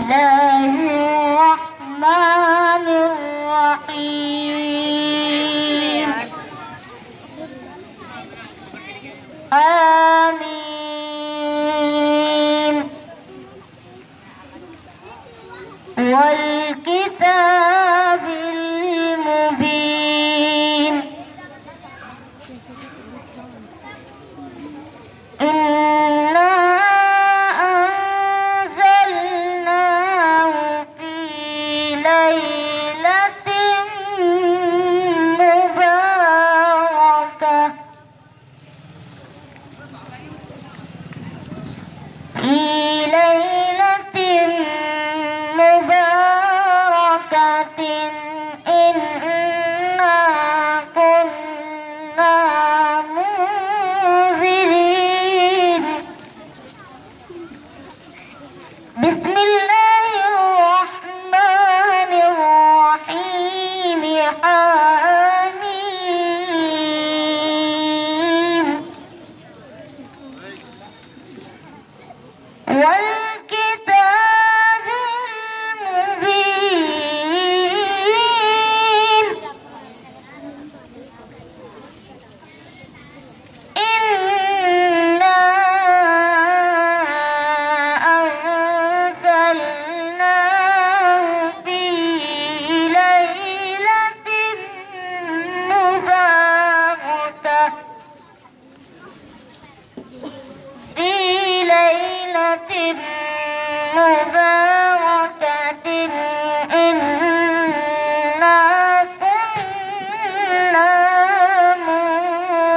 الله الرحمن الرحيم. آمين. والكتاب المبين. إنا أنزلناه في ليلة مباركة إنا كنا منذرين. بسم الله الرحمن الرحيم. حميم. والكتاب المبين. إنا أنزلناه في ليلة مباركة إنا كنا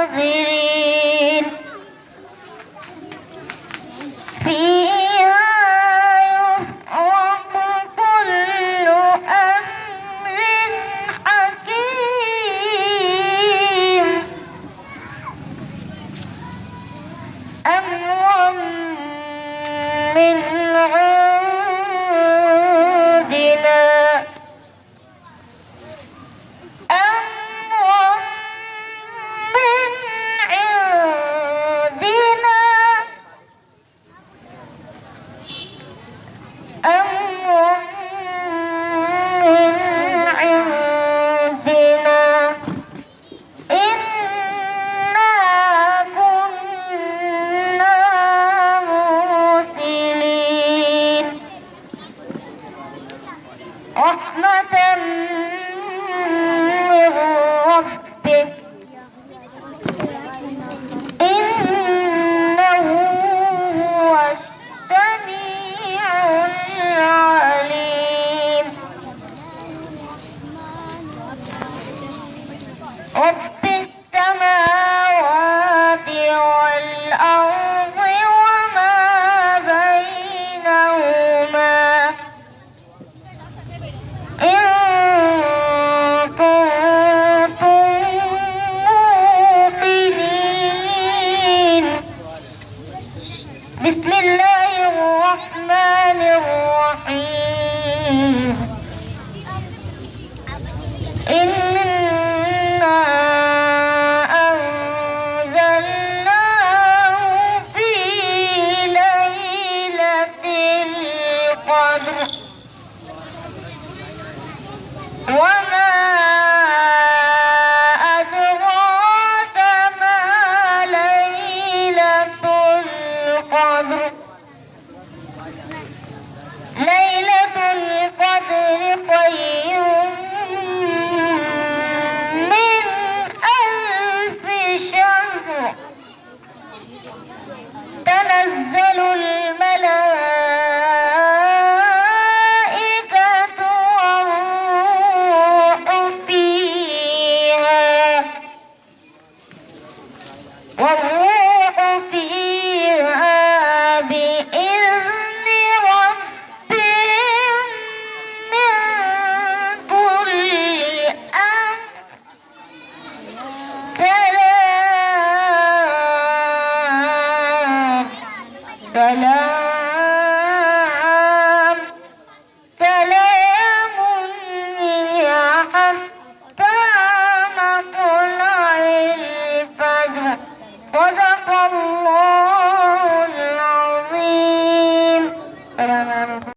منذرين. فيها يفرق كل أمر حكيم. أمرا من عندنا. أمرا من عندنا. أمرا من عندنا. إنا كنا مرسلين. رحمة من ربك. إنه هو السميع العليم. رب السماوات والأرض وما بينهما. إن كنتم موقنين. بسم الله الرحمن الرحيم. إنا أنزلناه في ليلة القدر. وما أدراك ما ليلة القدر. ليلة القدر خير من ألف شهر. تنزل الملائكة والروح فيها بإذن ربهم من كل أمر. سلام سلام سلام هي حتى مطلع الفجر. صدق الله العظيم.